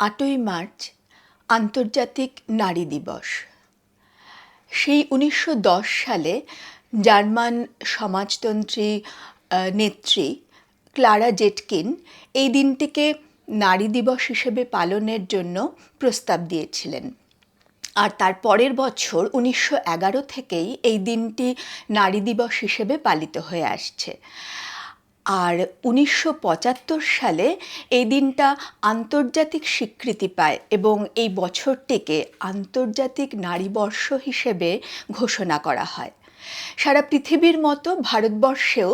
8ই March আন্তর্জাতিক নারী দিবস। সেই 1910 সালে জার্মান সমাজতন্ত্রী নেত্রী ক্লারা জেটকিন এই দিনটিকে নারী দিবস হিসেবে পালনের জন্য প্রস্তাব দিয়েছিলেন। আর তার পরের বছর 1911 থেকেই এই দিনটি নারী দিবস হিসেবে পালিত হয়ে আসছে। আর 1975 সালে এই দিনটা আন্তর্জাতিক স্বীকৃতি পায় এবং এই বছরটিকে আন্তর্জাতিক নারী বর্ষ হিসেবে ঘোষণা করা হয়। সারা পৃথিবীর মতো ভারতবর্ষেও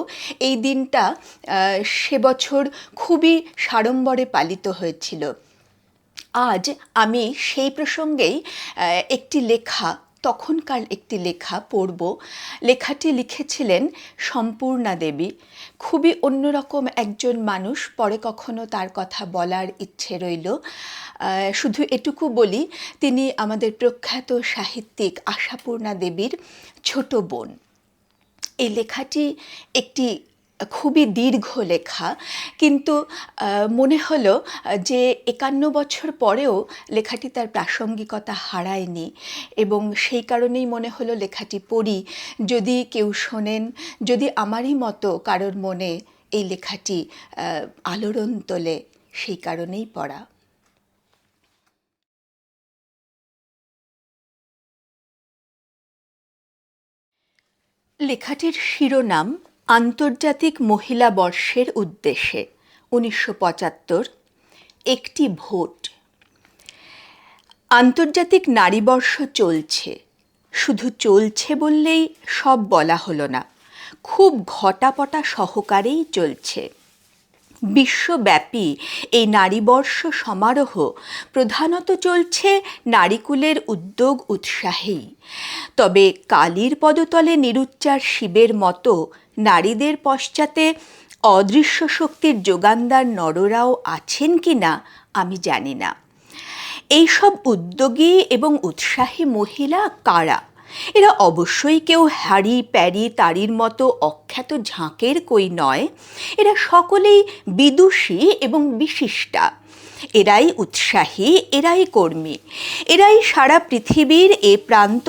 এই দিনটা সে বছর খুবই সাড়ম্বরে পালিত হয়েছিল। আজ আমি সেই প্রসঙ্গেই তখনকার একটি লেখা পড়ব। লেখাটি লিখেছিলেন সম্পূর্ণা দেবী। খুবই অন্যরকম একজন মানুষ, পরে কখনো তার কথা বলার ইচ্ছে রইল। শুধু এটুকু বলি, তিনি আমাদের প্রখ্যাত সাহিত্যিক আশাপূর্ণা দেবীর ছোট বোন। এই লেখাটি একটি খুবই দীর্ঘ লেখা, কিন্তু মনে হলো যে 51 বছর পরেও লেখাটি তার প্রাসঙ্গিকতা হারায়নি এবং সেই কারণেই মনে হলো লেখাটি পড়ি। যদি কেউ শোনেন, যদি আমারই মতো কারোর মনে এই লেখাটি আলোড়ন তোলে, সেই কারণেই পড়া। লেখাটির শিরোনাম আন্তর্জাতিক মহিলা বর্ষের উদ্দেশ্যে 1975, একটি ভোট। আন্তর্জাতিক নারীবর্ষ চলছে, শুধু চলছে বললেই সব বলা হলো না, খুব ঘটাপটা সহকারেই চলছে। বিশ্বব্যাপী এই নারীবর্ষ সমারোহ প্রধানত চলছে নারীকুলের উদ্যোগ উৎসাহেই। তবে কালীর পদতলে নিরুচ্চার শিবের মতো নারীদের পশ্চাতে অদৃশ্য শক্তির যোগানদার নররাও আছেন কি না আমি জানি না। এইসব উদ্যোগী এবং উৎসাহী মহিলা কারা? এরা অবশ্যই কেউ হ্যারি প্যারি তারির মতো অখ্যাত ঝাঁকের কই নয়। এরা সকলেই বিদুষী এবং বিশিষ্টা। এরাই উৎসাহী, এরাই কর্মী, এরাই সারা পৃথিবীর এ প্রান্ত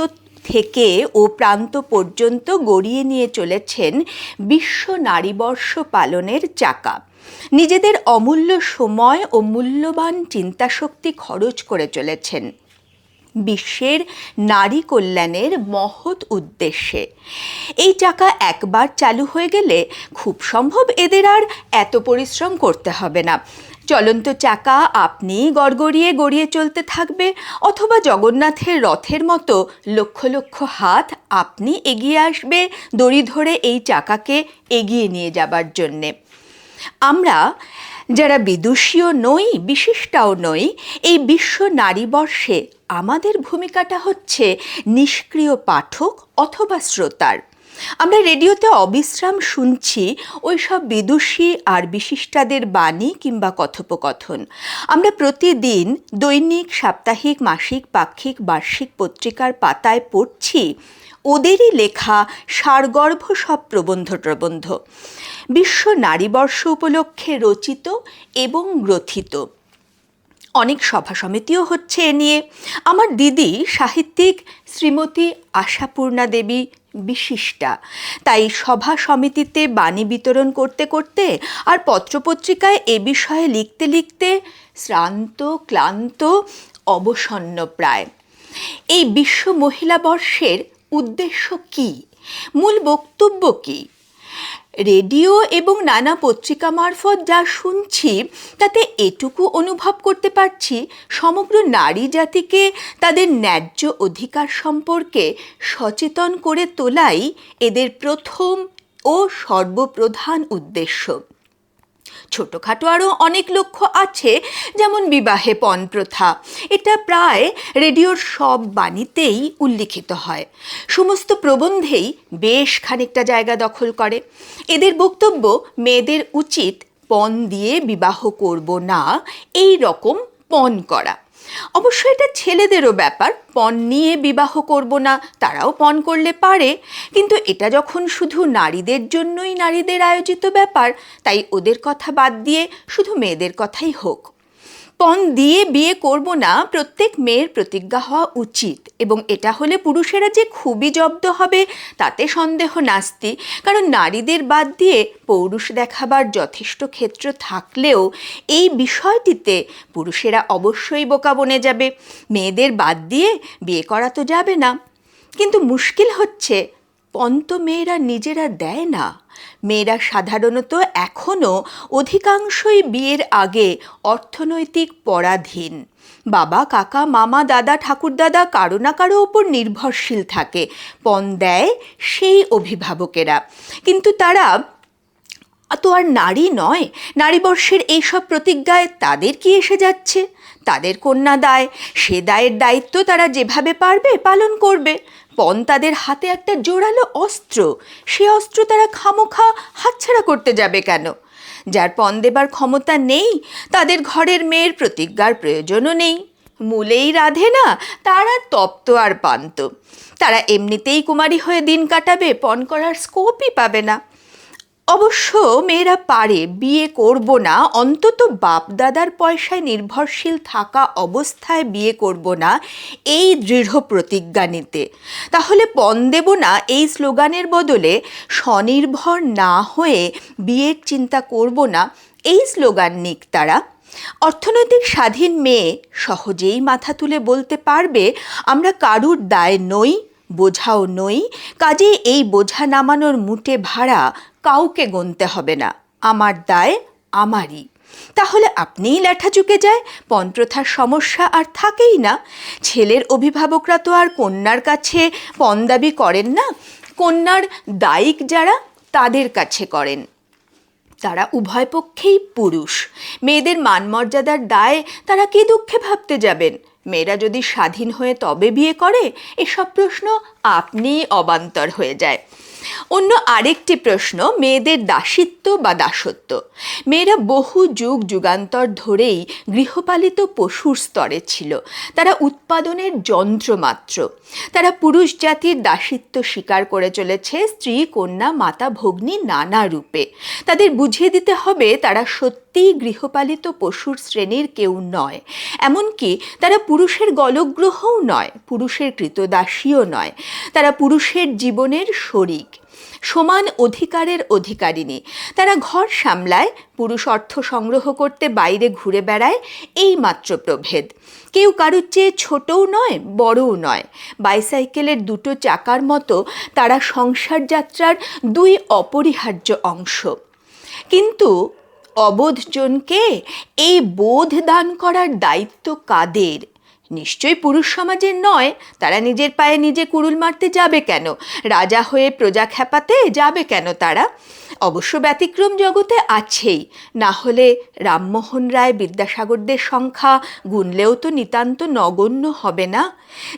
থেকে ও প্রান্ত পর্যন্ত গড়িয়ে নিয়ে চলেছেন বিশ্ব নারীবর্ষ পালনের চাকা। নিজেদের অমূল্য সময় ও মূল্যবান চিন্তাশক্তি খরচ করে চলেছেন বিশ্বের নারী কল্যাণের মহৎ উদ্দেশ্যে। এই চাকা একবার চালু হয়ে গেলে খুব সম্ভব এদের আর এত পরিশ্রম করতে হবে না। চলন্ত চাকা আপনি গড়গড়িয়ে গড়িয়ে চলতে থাকবে, অথবা জগন্নাথের রথের মতো লক্ষ লক্ষ হাত আপনি এগিয়ে আসবে দড়ি ধরে এই চাকাকে এগিয়ে নিয়ে যাবার জন্যে। আমরা যারা বিদুষীও নই, বিশিষ্টাও নই, এই বিশ্ব নারীবর্ষে আমাদের ভূমিকাটা হচ্ছে নিষ্ক্রিয় পাঠক অথবা শ্রোতার। আমরা রেডিওতে অবিশ্রাম শুনছি ওই সব বিদুষী আর বিশিষ্টাদের বাণী কিংবা কথোপকথন। আমরা প্রতিদিন দৈনিক, সাপ্তাহিক, মাসিক, পাক্ষিক, বার্ষিক পত্রিকার পাতায় পড়ছি ওদেরই লেখা সারগর্ভ সব প্রবন্ধ বিশ্ব নারীবর্ষ উপলক্ষে রচিত এবং গ্রথিত। অনেক সভা সমিতিও হচ্ছে এ নিয়ে। আমার দিদি সাহিত্যিক শ্রীমতী আশাপূর্ণা দেবী বিশিষ্টা, তাই সভা সমিতিতে বাণী বিতরণ করতে করতে আর পত্রপত্রিকায় এ বিষয়ে লিখতে লিখতে শ্রান্ত, ক্লান্ত, অবসন্ন প্রায়। এই বিশ্ব মহিলা বর্ষের উদ্দেশ্য কি? মূল বক্তব্য কি? রেডিও এবং নানা পত্রিকা মারফত যা শুনছি তাতে এটুকু অনুভব করতে পারছি, সমগ্র নারী জাতিকে তাদের ন্যায্য অধিকার সম্পর্কে সচেতন করে তোলাই এদের প্রথম ও সর্বপ্রধান উদ্দেশ্য। ছোটোখাটো আরও অনেক লক্ষ্য আছে, যেমন বিবাহে পণ প্রথা। এটা প্রায় রেডিওর সব বাণীতেই উল্লিখিত হয়, সমস্ত প্রবন্ধেই বেশ খানিকটা জায়গা দখল করে। এদের বক্তব্য মেয়েদের উচিত পণ দিয়ে বিবাহ করব না, এই রকম পণ করা। অবশ্য এটা ছেলেদেরও ব্যাপার, পণ নিয়ে বিবাহ করব না, তারাও পণ করলে পারে। কিন্তু এটা যখন শুধু নারীদের জন্যই নারীদের আয়োজিত ব্যাপার, তাই ওদের কথা বাদ দিয়ে শুধু মেয়েদের কথাই হোক। পণ দিয়ে বিয়ে করব না প্রত্যেক মেয়ের প্রতিজ্ঞা হওয়া উচিত, এবং এটা হলে পুরুষেরা যে খুবই জব্দ হবে তাতে সন্দেহ নাস্তি। কারণ নারীদের বাদ দিয়ে পৌরুষ দেখাবার যথেষ্ট ক্ষেত্র থাকলেও এই বিষয়টিতে পুরুষেরা অবশ্যই বোকা বনে যাবে। মেয়েদের বাদ দিয়ে বিয়ে করা তো যাবে না। কিন্তু মুশকিল হচ্ছে পণ তো মেয়েরা নিজেরা দেয় না। মেয়েরা সাধারণত এখনও অধিকাংশই বিয়ের আগে অর্থনৈতিক পরাধীন। বাবা, কাকা, মামা, দাদা, ঠাকুরদাদা কারো না কারো ওপর নির্ভরশীল থাকে। পণ দেয় সেই অভিভাবকেরা, কিন্তু তারা তো আর নারী নয়। নারীবর্ষের এইসব প্রতিজ্ঞায় তাদের কি এসে যাচ্ছে? তাদের কন্যা দায়, সে দায়ের দায়িত্ব তারা যেভাবে পারবে পালন করবে। পণ তাদের হাতে একটা জোরালো অস্ত্র, সে অস্ত্র তারা খামোখা হাতছাড়া করতে যাবে কেন? যার পণ দেবার ক্ষমতা নেই তাদের ঘরের মেয়ের প্রতিজ্ঞার প্রয়োজনও নেই। মূলেই রাধে না, তারা তপ্ত আর পান্ত। তারা এমনিতেই কুমারী হয়ে দিন কাটাবে, পণ করার স্কোপই পাবে না। অবশ্য মেয়েরা পারে বিয়ে করব না, অন্তত বাপ দাদার পয়সায় নির্ভরশীল থাকা অবস্থায় বিয়ে করব না এই দৃঢ় প্রতিজ্ঞা নিতে। তাহলে পণ দেব না এই স্লোগানের বদলে স্বনির্ভর না হয়ে বিয়ের চিন্তা করব না এই স্লোগান নিক তারা। অর্থনৈতিক স্বাধীন মেয়ে সহজেই মাথা তুলে বলতে পারবে, আমরা কারুর দায় নই, বোঝাও নই, কাজে এই বোঝা নামানোর মুটে ভাড়া কাউকে গুনতে হবে না, আমার দায় আমারই। তাহলে আপনিই লেঠা চুকে যায়, পণপ্রথার সমস্যা আর থাকেই না। ছেলের অভিভাবকরা তো আর কন্যার কাছে পণ দাবি করেন না, কন্যার দায়িক যারা তাদের কাছে করেন। তারা উভয় পক্ষেই পুরুষ। মেয়েদের মানমর্যাদার দায় তারা কি দুঃখে ভাবতে যাবেন? মেয়েরা যদি স্বাধীন হয়ে তবে বিয়ে করে, এসব প্রশ্ন আপনিই অবান্তর হয়ে যায়। অন্য আরেকটি প্রশ্ন মেয়েদের দাসিত্ব বা দাসত্ব। মেয়েরা বহু যুগ যুগান্তর ধরেই গৃহপালিত পশুর স্তরে ছিল। তারা উৎপাদনের যন্ত্র মাত্র। তারা পুরুষ জাতির দাসিত্ব স্বীকার করে চলেছে স্ত্রী, কন্যা, মাতা, ভগ্নী নানা রূপে। তাদের বুঝিয়ে দিতে হবে তারা সত্যিই গৃহপালিত পশুর শ্রেণীর কেউ নয়। এমনকি তারা পুরুষের গলগ্রহও নয়, পুরুষের কৃতদাসীও নয়। তারা পুরুষের জীবনের শরিক, সমান অধিকারের অধিকারিণী। তারা ঘর সামলায়, পুরুষ অর্থ সংগ্রহ করতে বাইরে ঘুরে বেড়ায়, এই মাত্র প্রভেদ। কেউ কারুর চেয়ে ছোটও নয়, বড়ও নয়। বাইসাইকেলের দুটো চাকার মতো তারা সংসার যাত্রার দুই অপরিহার্য অংশ। কিন্তু অবোধজনকে এই বোধ দান করার দায়িত্ব কাদের? নিশ্চয়ই পুরুষ সমাজের নয়। তারা নিজের পায়ে নিজে কুড়ুল মারতে যাবে কেন? রাজা হয়ে প্রজা খেপাতে যাবে কেন তারা? অবশ্য ব্যতিক্রম জগতে আছেই, না হলে রামমোহন রায়, বিদ্যাসাগরদের সংখ্যা গুনলেও তো নিতান্ত নগণ্য হবে না।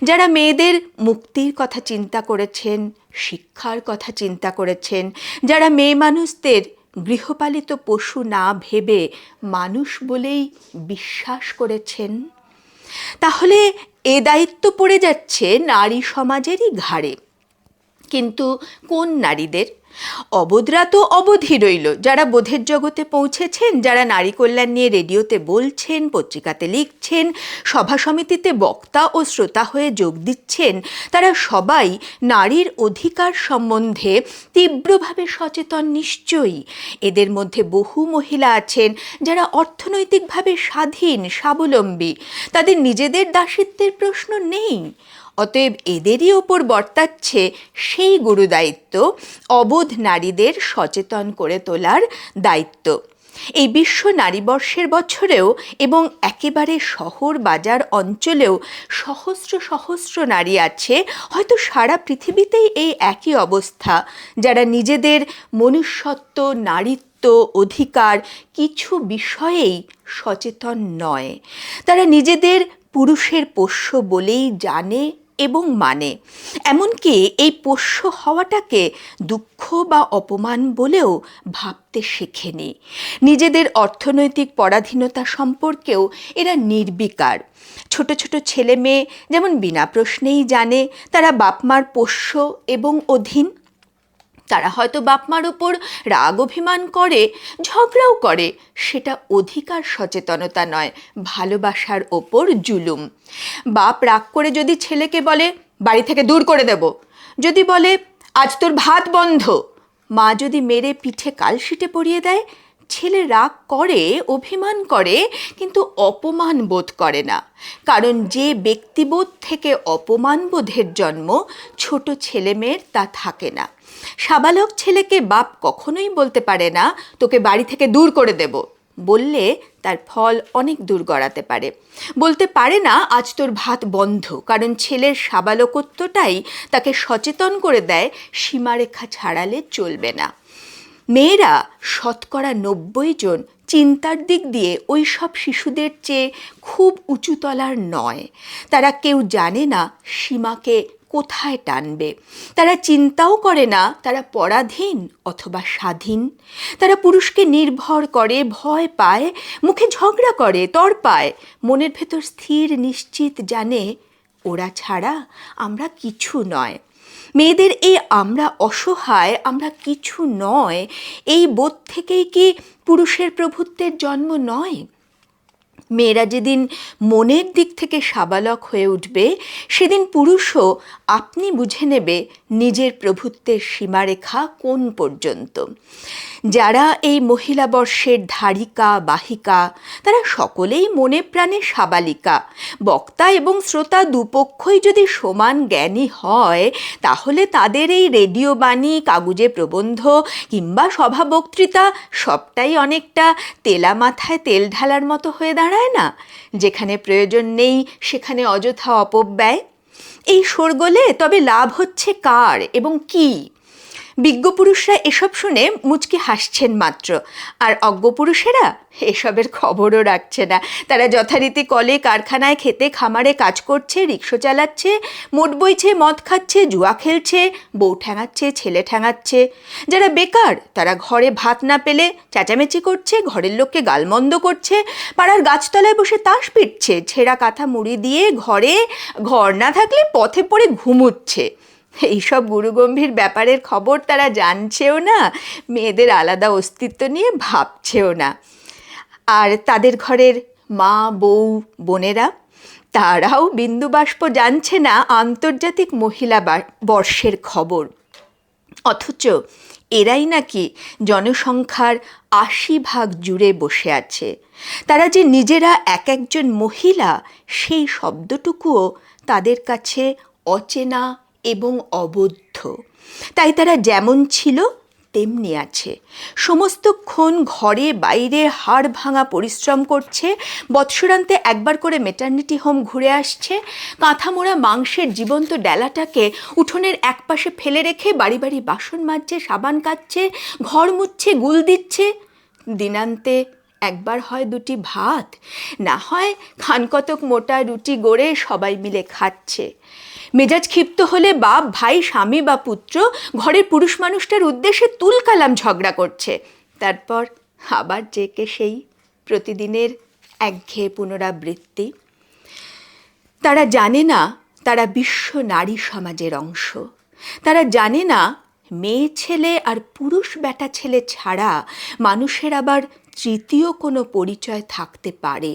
যারা মেয়েদের মুক্তির কথা চিন্তা করেছেন, শিক্ষার কথা চিন্তা করেছেন, যারা মেয়ে মানুষদের গৃহপালিত পশু না ভেবে মানুষ বলেই বিশ্বাস করেছেন। তাহলে এ দায়িত্ব পড়ে যাচ্ছে নারী সমাজেরই ঘাড়ে। কিন্তু কোন নারীদের? অবোধরা তো অবোধই রইল। যারা বোধের জগতে পৌঁছেছেন, যারা নারী কল্যাণ নিয়ে রেডিওতে বলছেন, পত্রিকাতে লিখছেন, সভা সমিতিতে বক্তা ও শ্রোতা হয়ে যোগ দিচ্ছেন, তারা সবাই নারীর অধিকার সম্বন্ধে তীব্রভাবে সচেতন নিশ্চয়ই। এদের মধ্যে বহু মহিলা আছেন যারা অর্থনৈতিকভাবে স্বাধীন, স্বাবলম্বী। তাদের নিজেদের দাসিত্বের প্রশ্ন নেই। অতএব এদেরই ওপর বর্তাচ্ছে সেই গুরুদায়িত্ব, অবোধ নারীদের সচেতন করে তোলার দায়িত্ব। এই বিশ্ব নারীবর্ষের বছরেও এবং একেবারে শহর বাজার অঞ্চলেও সহস্র সহস্র নারী আছে, হয়তো সারা পৃথিবীতেই এই একই অবস্থা, যারা নিজেদের মনুষ্যত্ব, নারীত্ব, অধিকার কিছু বিষয়েই সচেতন নয়। তারা নিজেদের পুরুষের পোষ্য বলেই জানে এবং মানে। এমনকি এই পোষ্য হওয়াটাকে দুঃখ বা অপমান বলেও ভাবতে শেখেনি। নিজেদের অর্থনৈতিক পরাধীনতা সম্পর্কেও এরা নির্বিকার। ছোট ছোট ছেলে মেয়ে যেমন বিনা প্রশ্নেই জানে তারা বাপ মার পোষ্য এবং অধীন। তারা হয়তো বাপ মার ওপর রাগ অভিমান করে, ঝগড়াও করে, সেটা অধিকার সচেতনতা নয়, ভালোবাসার ওপর জুলুম। বাপ রাগ করে যদি ছেলেকে বলে বাড়ি থেকে দূর করে দেব, যদি বলে আজ তোর ভাত বন্ধ, মা যদি মেরে পিঠে কালশিটে পরিয়ে দেয়, ছেলে রাগ করে, অভিমান করে, কিন্তু অপমান বোধ করে না। কারণ যে ব্যক্তিবোধ থেকে অপমান বোধের জন্ম, ছোট ছেলেমেয়ের তা থাকে না। সাবালক ছেলেকে বাপ কখনোই বলতে পারে না তোকে বাড়ি থেকে দূর করে দেব, বললে তার ফল অনেক দূর গড়াতে পারে। বলতে পারে না আজ তোর ভাত বন্ধ, কারণ ছেলের সাবালকত্বটাই তাকে সচেতন করে দেয় সীমারেখা ছাড়ালে চলবে না। মেয়েরা 90% চিন্তার দিক দিয়ে ওই সব শিশুদের চেয়ে খুব উঁচুতলার নয়। তারা কেউ জানে না সীমাকে কোথায় টানবে। তারা চিন্তাও করে না তারা পরাধীন অথবা স্বাধীন। তারা পুরুষকে নির্ভর করে, ভয় পায়, মুখে ঝগড়া করে, তড়পায়, মনের ভেতর স্থির নিশ্চিত জানে ওরা ছাড়া আমরা কিছু নয়। মেয়েদের এই আমরা অসহায়, আমরা কিছু নয়, এই বোধ থেকেই কি পুরুষের প্রভুত্বের জন্ম নয়? মেয়েরা যেদিন মনের দিক থেকে সাবালক হয়ে উঠবে, সেদিন পুরুষও আপনি বুঝে নেবে নিজের প্রভুত্বের সীমারেখা কোন পর্যন্ত। যারা এই মহিলা বর্ষের ধারিকা বাহিকা, তারা সকলেই মনে প্রাণে সাবালিকা। বক্তা এবং শ্রোতা দুপক্ষই যদি সমান জ্ঞানী হয়, তাহলে তাদের এই রেডিও বাণী, কাগুজে প্রবন্ধ কিংবা সভা বক্তৃতা সবটাই অনেকটা তেলা মাথায় তেল ঢালার মতো হয়ে দাঁড়ায় না? যেখানে প্রয়োজন নেই সেখানে অযথা অপব্যয়। এই শোরগোলে তবে লাভ হচ্ছে কার এবং কি? বিজ্ঞ পুরুষরা এসব শুনে মুচকি হাসছেন মাত্র, আর অজ্ঞ পুরুষেরা এসবের খবরও রাখছে না। তারা যথারীতি কলে, কারখানায়, খেতে খামারে কাজ করছে, রিক্সা চালাচ্ছে, মোট বইছে, মদ খাচ্ছে, জুয়া খেলছে, বউ ঠ্যাঙাচ্ছে, ছেলে ঠ্যাঙাচ্ছে। যারা বেকার তারা ঘরে ভাত না পেলে চেঁচামেচি করছে, ঘরের লোককে গালমন্দ করছে, পাড়ার গাছতলায় বসে তাস পিটছে, ছেঁড়া কাঁথা মুড়ি দিয়ে ঘর না থাকলে পথে পড়ে ঘুমুচ্ছে। এইসব গুরুগম্ভীর ব্যাপারের খবর তারা জানছেও না, মেয়েদের আলাদা অস্তিত্ব নিয়ে ভাবছেও না। আর তাদের ঘরের মা, বউ, বোনেরা, তারাও বিন্দুবাষ্প জানছে না আন্তর্জাতিক মহিলা বর্ষের খবর। অথচ এরাই নাকি জনসংখ্যার 80% জুড়ে বসে আছে। তারা যে নিজেরা এক একজন মহিলা, সেই শব্দটুকুও তাদের কাছে অচেনা এবং অবদ্ধ। তাই তারা যেমন ছিল তেমনি আছে। সমস্তক্ষণ ঘরে বাইরে হাড় ভাঙা পরিশ্রম করছে, বৎসরান্তে একবার করে মেটার্নিটি হোম ঘুরে আসছে, কাঁথা মোড়া মাংসের জীবন্ত ডেলাটাকে উঠোনের একপাশে ফেলে রেখে বাড়ি বাড়ি বাসন মাজছে, সাবান কাচ্ছে, ঘর মুছছে, গুল দিচ্ছে। দিনান্তে একবার হয় 2টি ভাত, না হয় খানকতক মোটা রুটি গড়ে সবাই মিলে খাচ্ছে। মেজাজ ক্ষিপ্ত হলে বাপ, ভাই, স্বামী বা পুত্র ঘরের পুরুষ মানুষটার উদ্দেশ্যে তুলকালাম ঝগড়া করছে। তারপর আবার যে সেই প্রতিদিনের একঘেয়ে পুনরাবৃত্তি। তারা জানে না তারা বিশ্ব নারী সমাজের অংশ। তারা জানে না মেয়ে ছেলে আর পুরুষ বেটা ছেলে ছাড়া মানুষের আবার তৃতীয় কোনো পরিচয় থাকতে পারে।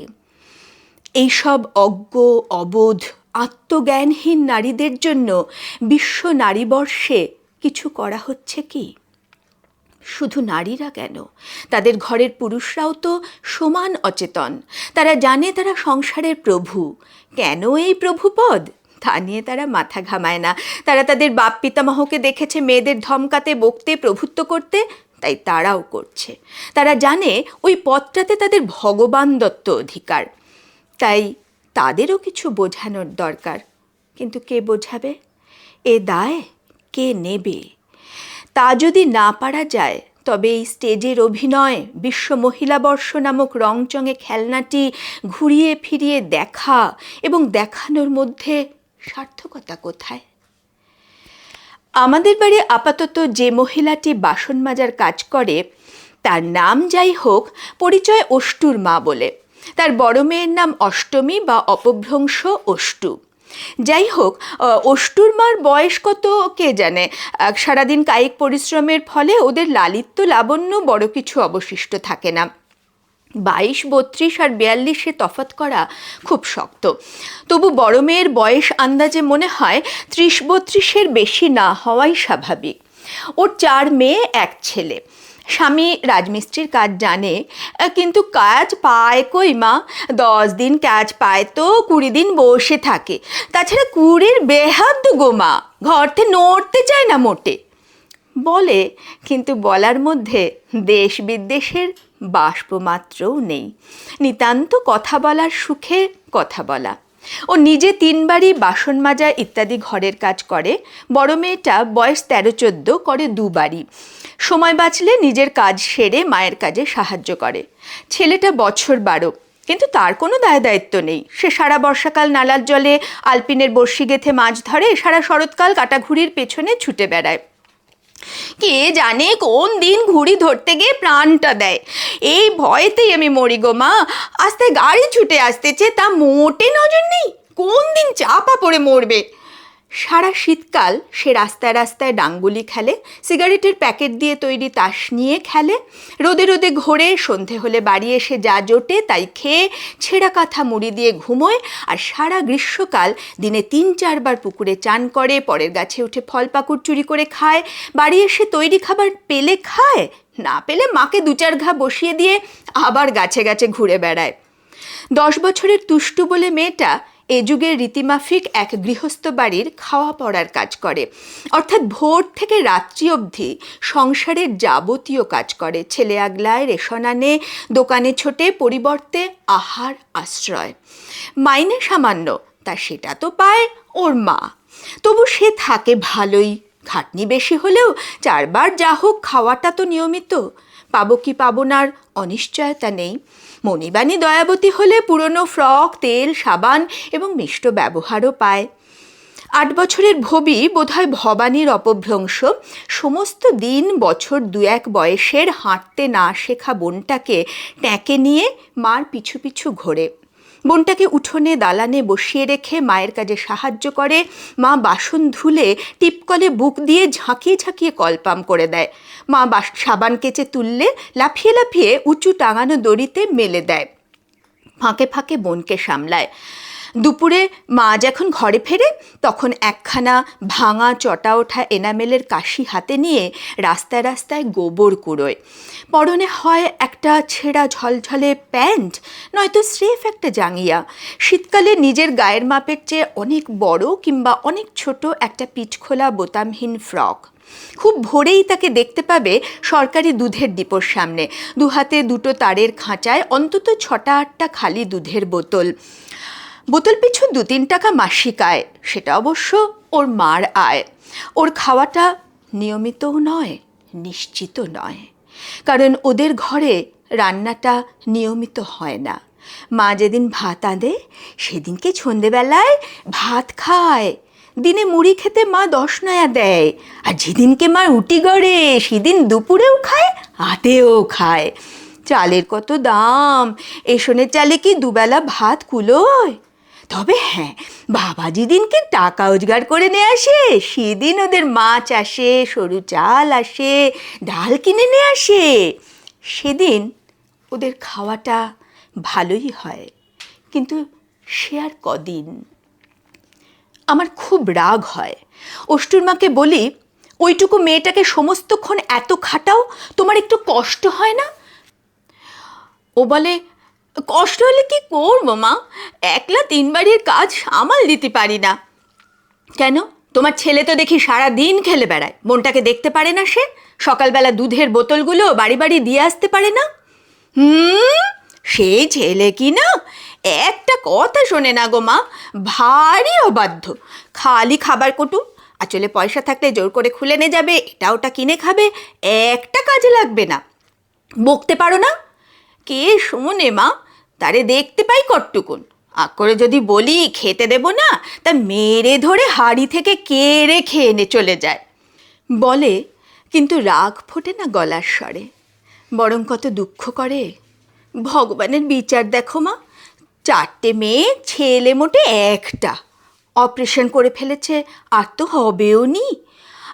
এইসব অজ্ঞ, অবোধ, আত্মজ্ঞানহীন নারীদের জন্য বিশ্ব নারীবর্ষে কিছু করা হচ্ছে কি? শুধু নারীরা কেন, তাদের ঘরের পুরুষরাও তো সমান অচেতন। তারা জানে তারা সংসারের প্রভু। কেন এই প্রভুপদ তা নিয়ে তারা মাথা ঘামায় না। তারা তাদের বাপ পিতামহকে দেখেছে মেয়েদের ধমকাতে, বকতে, প্রভুত্ব করতে, তাই তারাও করছে। তারা জানে ওই পদটাতে তাদের ভগবান দত্ত অধিকার, তাই তাদেরও কিছু বোঝানোর দরকার। কিন্তু কে বোঝাবে? এ দায় কে নেবে? তা যদি না পারা যায়, তবে এই স্টেজের অভিনয়, বিশ্ব মহিলা বর্ষ নামক রংচঙে খেলনাটি ঘুরিয়ে ফিরিয়ে দেখা এবং দেখানোর মধ্যে সার্থকতা কোথায়? আমাদের বাড়ি আপাতত যে মহিলাটি বাসন মাজার কাজ করে, তার নাম যাই হোক, পরিচয় অষ্টুর মা বলে। তার বড় মেয়ের নাম অষ্টমী বা অপভ্রংশ অষ্টু। যাই হোক, অষ্টুর মার বয়স কত কে জানে। সারাদিন কায়িক পরিশ্রমের ফলে ওদের লালিত্য লাবণ্য বড় কিছু অবশিষ্ট থাকে না। 22, 32 আর 42 তফাৎ করা খুব শক্ত। তবু বড় মেয়ের বয়স আন্দাজে মনে হয় 30-32 বেশি না হওয়াই স্বাভাবিক। ওর 4 মেয়ে 1 ছেলে। স্বামী রাজমিস্ত্রির কাজ জানে, কিন্তু কাজ পায় কই মা? 10 দিন কাজ পায় তো 20 দিন বসে থাকে। তাছাড়া কুড়ির বেহাত গো মা, ঘর থেকে নড়তে চায় না মোটে। বলে, কিন্তু বলার মধ্যে দেশ বিদ্বেষের বাষ্পমাত্রও নেই। নিতান্ত কথা বলার সুখে কথা বলা। ও নিজে 3 বারই বাসন মাজা ইত্যাদি ঘরের কাজ করে। বড় মেয়েটা বয়স 13-14, করে 2 বারই। সময় বাঁচলে নিজের কাজ সেরে মায়ের কাজে সাহায্য করে। ছেলেটা বছর 12, কিন্তু তার কোনো দায় দায়িত্ব নেই। সে সারা বর্ষাকাল নালার জলে আলপিনের বড়শি গেঁথে মাছ ধরে, সারা শরৎকাল কাটাঘুরির পেছনে ছুটে বেড়ায়। কে জানে কোন দিন ঘুড়ি ধরতে গিয়ে প্রাণটা দেয়। এই ভয়েতেই আমি মরি গো মা। আস্তে গাড়ি ছুটে আসতেছে, তা মোটে নজর নেই কোন দিন চাপা পড়ে মরবে। সারা শীতকাল সে রাস্তায় রাস্তায় ডাঙ্গুলি খেলে, সিগারেটের প্যাকেট দিয়ে তৈরি তাস নিয়ে খেলে। রোদে রোদে ঘোরে, সন্ধে হলে বাড়ি এসে যা জোটে তাই খেয়ে ছেঁড়া কাঁথা মুড়ি দিয়ে ঘুমোয়। আর সারা গ্রীষ্মকাল দিনে 3-4 বার পুকুরে চান করে, পরের গাছে উঠে ফল পাকুড় চুরি করে খায়। বাড়ি এসে তৈরি খাবার পেলে খায়, না পেলে মাকে 2-4 ঘা বসিয়ে দিয়ে আবার গাছে গাছে ঘুরে বেড়ায়। 10 বছরের তুষ্টু বলে মেয়েটা এ যুগের রীতিমাফিক এক গৃহস্থ বাড়ির খাওয়া পড়ার কাজ করে। অর্থাৎ ভোর থেকে রাত্রি অবধি সংসারের যাবতীয় কাজ করে। ছেলে আগলায়, রেশন আনে, দোকানে ছোটে, পরিবর্তে আহার আশ্রয়। মাইনে সামান্য, তা সেটা তো পায় ওর মা। তবু সে থাকে ভালোই। খাটনি বেশি হলেও 4 বার যা হোক খাওয়াটা তো নিয়মিত। পাবো কি পাবো নার অনিশ্চয়তা নেই। মণিবাণী দয়াবতী হলে পুরনো ফ্রক, তেল, সাবান এবং মিষ্ট ব্যবহারও পায়। 8 বছরের ভবি, বোধহয় ভবানীর অপভ্রংশ, সমস্ত দিন বছর 2-1 বয়সের হাঁটতে না শেখা বোনটাকে ট্যাঁকে নিয়ে মার পিছু পিছু ঘোরে। বোনটাকে উঠোনে দালানে বসিয়ে রেখে মায়ের কাজে সাহায্য করে। মা বাসন ধুলে টিপকলে বুক দিয়ে ঝাঁকিয়ে ঝাঁকিয়ে কলপাম করে দেয়। মা সাবান কেচে তুললে লাফিয়ে লাফিয়ে উঁচু টাঙানো দড়িতে মেলে দেয়। ফাঁকে ফাঁকে বোনকে সামলায়। দুপুরে মা যখন ঘরে ফেরে তখন একখানা ভাঙা চটা ওঠা এনামেলের কাশি হাতে নিয়ে রাস্তায় রাস্তায় গোবর কুড়োয়। পরনে হয় একটা ছেঁড়া ঝলঝলে প্যান্ট, নয়তো স্রেফ একটা জাঙ্গিয়া। শীতকালে নিজের গায়ের মাপের চেয়ে অনেক বড় কিংবা অনেক ছোট একটা পিঠখোলা বোতামহীন ফ্রক। খুব ভোরেই তাকে দেখতে পাবে সরকারি দুধের ডিপোর সামনে। 2 হাতে 2টো তারের খাঁচায় অন্তত 6-8টা খালি দুধের বোতল। বোতল পিছু 2-3 টাকা মাসিক আয়, সেটা অবশ্য ওর মার আয়। ওর খাওয়াটা নিয়মিতও নয়, নিশ্চিত নয়, কারণ ওদের ঘরে রান্নাটা নিয়মিত হয় না। মা যেদিন ভাত আঁধে সেদিনকে সন্ধেবেলায় ভাত খায়। দিনে মুড়ি খেতে মা 10 নয়া দেয়, আর যেদিনকে মা রুটি গড়ে সেদিন দুপুরেও খায়, রাতেও খায়। চালের কত দাম! এসনের চালে কি 2 বেলা ভাত কুলোয়? তবে হ্যাঁ, বাবা যেদিনকে টাকা রোজগার করে নিয়ে আসে সেদিন ওদের মাছ আসে, সরু চাল আসে, ডাল কিনে নিয়ে আসে। সেদিন ওদের খাওয়াটা ভালোই হয়, কিন্তু সে আর কদিন। আমার খুব রাগ হয়। অষ্টুর মাকে বলি, ওইটুকু মেয়েটাকে সমস্তক্ষণ এত খাটাও, তোমার একটু কষ্ট হয় না? ও বলে, কষ্ট হলে কি করবো মা, একলা 3 বাড়ির কাজ সামাল দিতে পারি না। কেন, তোমার ছেলে তো দেখি সারা দিন খেলে বেড়ায়, বোনটাকে দেখতে পারে না সে? সকালবেলা দুধের বোতলগুলো বাড়ি বাড়ি দিয়ে আসতে পারে না? সেই ছেলে কি না একটা কথা শোনে না গো মা, ভারী অবাধ্য। খালি খাবার কটু, আচলে পয়সা থাকলে জোর করে খুলে নিয়ে যাবে, এটা ওটা কিনে খাবে, একটা কাজে লাগবে না। বকতে পারো না? কে শোনে মা, তারে দেখতে পাই কটটুকুন। আগ করে যদি বলি খেতে দেব না, তা মেরে ধরে হাড়ি থেকে কেড়ে খেয়ে এনে চলে যায়। বলে, কিন্তু রাগ ফোটে না গলার স্বরে, বরং কত দুঃখ করে। ভগবানের বিচার দেখো মা, 4টে মেয়ে, ছেলে মোটে একটা। অপারেশন করে ফেলেছে, আর তো হবেও নি।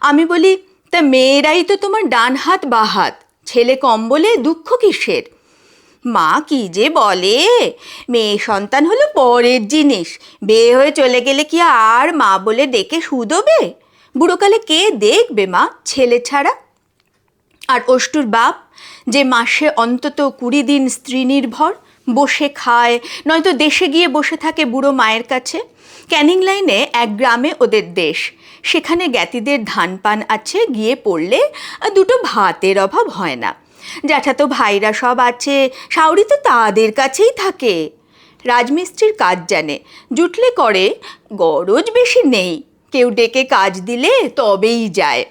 আমি বলি, তা মেয়েরাই তো তোমার ডান হাত বা হাত, ছেলে কম বলে দুঃখ কিসের? মা কি যে বলে, মেয়ে সন্তান হলো পরের জিনিস, বিয়ে হয়ে চলে গেলে কি আর মা বলে ডেকে শুধোবে? বুড়োকালে কে দেখবে মা ছেলে ছাড়া? আর অষ্টুর বাপ, যে মাসে অন্তত 20 দিন স্ত্রী নির্ভর, বসে খায়, নয়তো দেশে গিয়ে বসে থাকে বুড়ো মায়ের কাছে। ক্যানিং লাইনে এক গ্রামে ওদের দেশ, সেখানে জ্ঞাতিদের ধান পান আছে, গিয়ে পড়লে দুটো ভাতের অভাব হয় না। জ্যাঠাতো ভাইরা সব আছে, শাওরি তো তাদের কাছেই থাকে। রাজমিস্ত্রির কাজ জানে, জুটলে করে, গরজ বেশি নেই, কেউ ডেকে কাজ দিলে তবেই যায়।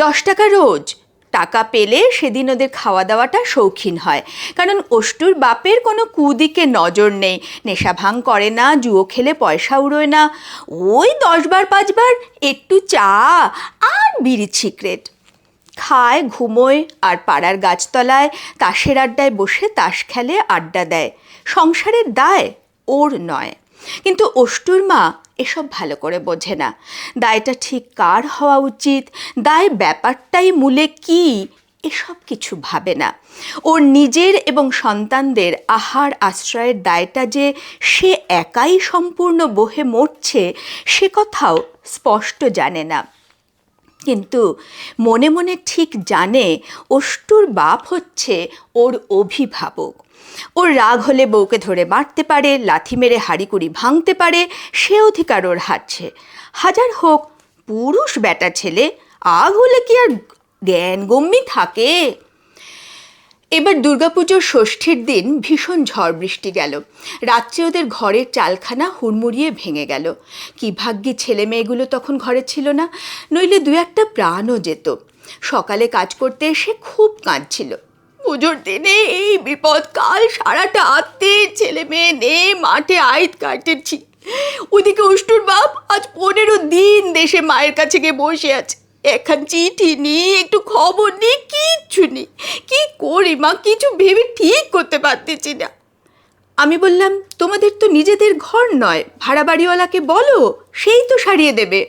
10 টাকা রোজ। টাকা পেলে সেদিন ওদের খাওয়া দাওয়াটা শৌখিন হয়, কারণ অষ্টুর বাপের কোনো কুদিকে নজর নেই, নেশা ভাঙ করে না, জুয়ো খেলে পয়সা উড়োয় না, ওই 10 বার 5 বার একটু চা আর বিড়ি সিগারেট খায়, ঘুমোয়, আর পাড়ার গাছতলায় তাসের আড্ডায় বসে তাস খেলে, আড্ডা দেয়। সংসারের দায় ওর নয়। কিন্তু অষ্টুর মা এসব ভালো করে বোঝে না। দায়টা ঠিক কার হওয়া উচিত, দায় ব্যাপারটাই মূলে কি, এসব কিছু ভাবে না। ওর নিজের এবং সন্তানদের আহার আশ্রয়ের দায়টা যে সে একাই সম্পূর্ণ বহে মরছে, সে কথাও স্পষ্ট জানে না। কিন্তু মনে মনে ঠিক জানে অষ্টুর বাপ হচ্ছে ওর অভিভাবক। ওর রাগ হলে বউকে ধরে মারতে পারে, লাথি মেরে হাঁড়িকুড়ি ভাঙতে পারে, সে অধিকার ওর হাতছে। হাজার হোক পুরুষ বেটা ছেলে, আগ হলে কি আর জ্ঞানগম্যি থাকে? এবার দুর্গাপুজোর ষষ্ঠীর দিন ভীষণ ঝড় বৃষ্টি গেল। রাত্রে ওদের ঘরের চালখানা হুড়মুড়িয়ে ভেঙে গেল। কি ভাগ্যি ছেলে মেয়েগুলো তখন ঘরে ছিল না, নইলে 2-1 প্রাণও যেত। সকালে কাজ করতে এসে খুব কাঁদছিল। পুজোর দিনে এই বিপদ, কাল সারাটা আত্মে ছেলে মেয়ে নেই, মাঠে আইত কাটেছি। ওদিকে অষ্টুর বাপ আজ 15 দিন দেশে মায়ের কাছে গিয়ে বসে আছে। এখন চিঠি নেই, একটু খবর নেই, কিচ্ছু নেই। কি করি মা, কিছু ভেবে ঠিক করতে পারতেছি না। আমি বললাম, তোমাদের তো নিজেদের ঘর নয়, ভাড়া বাড়িওয়ালাকে বলো, সেই তো সারিয়ে দেবে।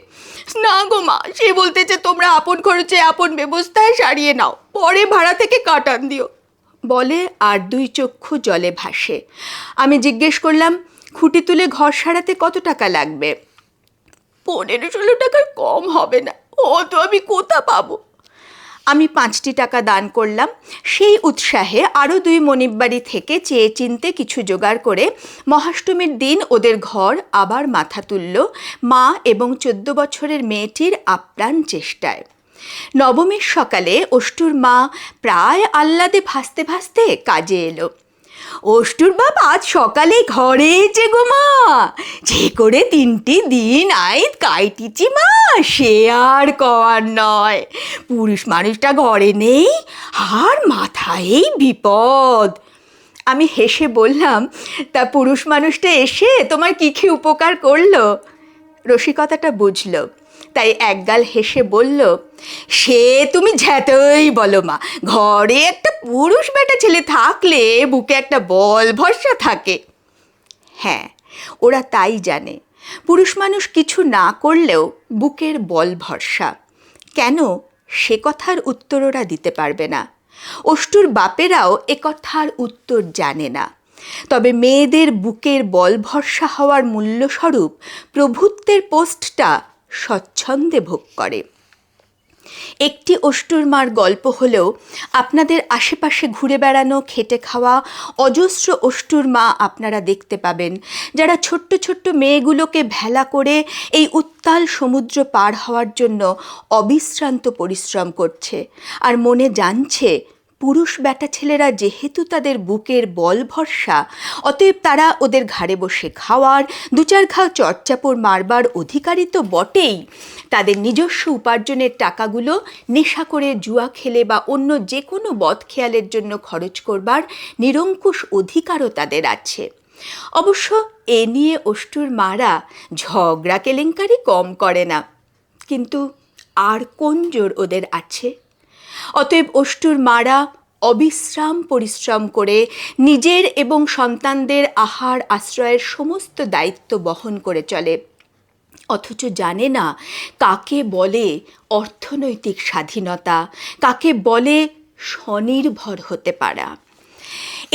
না গো মা, সে বলতেছে তোমরা আপন খরচে আপন ব্যবস্থায় সারিয়ে নাও, পরে ভাড়া থেকে কাটান দিও বলে, আর 2 চক্ষু জলে ভাসে। আমি জিজ্ঞেস করলাম, খুঁটি তুলে ঘর সারাতে কত টাকা লাগবে? 15-16 টাকার কম হবে না, অত আমি কোথা পাবো? আমি 5টি টাকা দান করলাম। সেই উৎসাহে আরও 2 মনিব বাড়ি থেকে চেয়ে চিনতে কিছু জোগাড় করে মহাষ্টমীর দিন ওদের ঘর আবার মাথা তুলল মা এবং 14 বছরের মেয়েটির আপ্রাণ চেষ্টায়। নবমীর সকালে অষ্টুর মা প্রায় আহ্লাদে ভাসতে ভাসতে কাজে এলো। অষ্টুর বাপ আজ সকালে ঘরে এসে গো মা, যে করে 3টি দিন আইত কাইটিছি মা, সে আর কওয়ার নয়। পুরুষ মানুষটা ঘরে নেই, আর মাথায় বিপদ। আমি হেসে বললাম, তা পুরুষ মানুষটা এসে তোমার কি কি উপকার করলো? রসিকতাটা বুঝলো, তাই একগাল হেসে বলল, সে তুমি যতই বলো মা, ঘরে একটা পুরুষ বেটা ছেলে থাকলে বুকে একটা বল ভরসা থাকে। হ্যাঁ, ওরা তাই জানে, পুরুষ মানুষ কিছু না করলেও বুকের বল ভরসা কেন, সে কথার উত্তর ওরা দিতে পারবে না। অষ্টুর বাপেরাও এ কথার উত্তর জানে না। তবে মেয়েদের বুকের বল ভরসা হওয়ার মূল্যস্বরূপ প্রভুত্বের পোস্টটা স্বচ্ছন্দে ভোগ করে। একটি অষ্টুর মার গল্প হলেও আপনাদের আশেপাশে ঘুরে বেড়ানো, খেটে খাওয়া অজস্র অষ্টুর মা আপনারা দেখতে পাবেন, যারা ছোট্ট ছোট্ট মেয়েগুলোকে ভেলা করে এই উত্তাল সমুদ্র পার হওয়ার জন্য অবিশ্রান্ত পরিশ্রম করছে, আর মনে জানছে পুরুষ বেটা ছেলেরা যেহেতু তাদের বুকের বল ভরসা, অতএব তারা ওদের ঘাড়ে বসে খাওয়ার, 2-4 ঘা চটচাপড় মারবার অধিকারী তো বটেই, তাদের নিজস্ব উপার্জনের টাকাগুলো নেশা করে, জুয়া খেলে বা অন্য যে কোনো বদখেয়ালের জন্য খরচ করবার নিরঙ্কুশ অধিকারও তাদের আছে। অবশ্য এ নিয়ে অষ্টুর মারা ঝগড়া কেলেঙ্কারি কম করে না, কিন্তু আর কোন জোর ওদের আছে? অতএব অষ্টুর মারা অবিশ্রাম পরিশ্রম করে নিজের এবং সন্তানদের আহার আশ্রয়ের সমস্ত দায়িত্ব বহন করে চলে। অথচ জানে না কাকে বলে অর্থনৈতিক স্বাধীনতা, কাকে বলে স্বনির্ভর হতে পারা।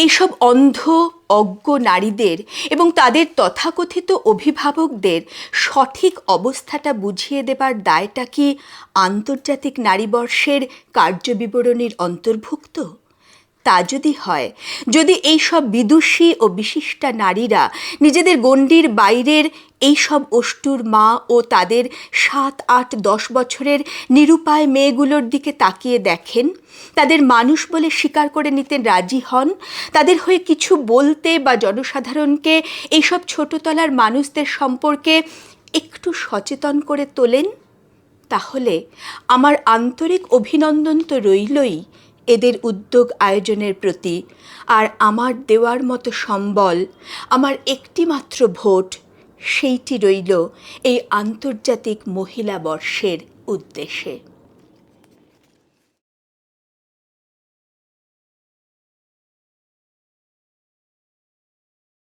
এইসব অন্ধ অজ্ঞ নারীদের এবং তাদের তথাকথিত অভিভাবকদের সঠিক অবস্থাটা বুঝিয়ে দেবার দায়টা কি আন্তর্জাতিক নারীবর্ষের কার্যবিবরণীর অন্তর্ভুক্ত? তা যদি হয়, যদি এইসব বিদুষী ও বিশিষ্টা নারীরা নিজেদের গণ্ডির বাইরের এইসব অষ্টুর মা ও তাদের 7, 8, 10 বছরের নিরুপায় মেয়েগুলোর দিকে তাকিয়ে দেখেন, তাদের মানুষ বলে স্বীকার করে নিতে রাজি হন, তাদের হয়ে কিছু বলতে বা জনসাধারণকে এইসব ছোটতলার মানুষদের সম্পর্কে একটু সচেতন করে তোলেন, তাহলে আমার আন্তরিক অভিনন্দন তো রইলই এদের উদ্যোগ আয়োজনের প্রতি। আর আমার দেওয়ার মতো সম্বল, আমার একটিমাত্র ভোট, সেইটি রইল এই আন্তর্জাতিক মহিলা বর্ষের উদ্দেশ্যে।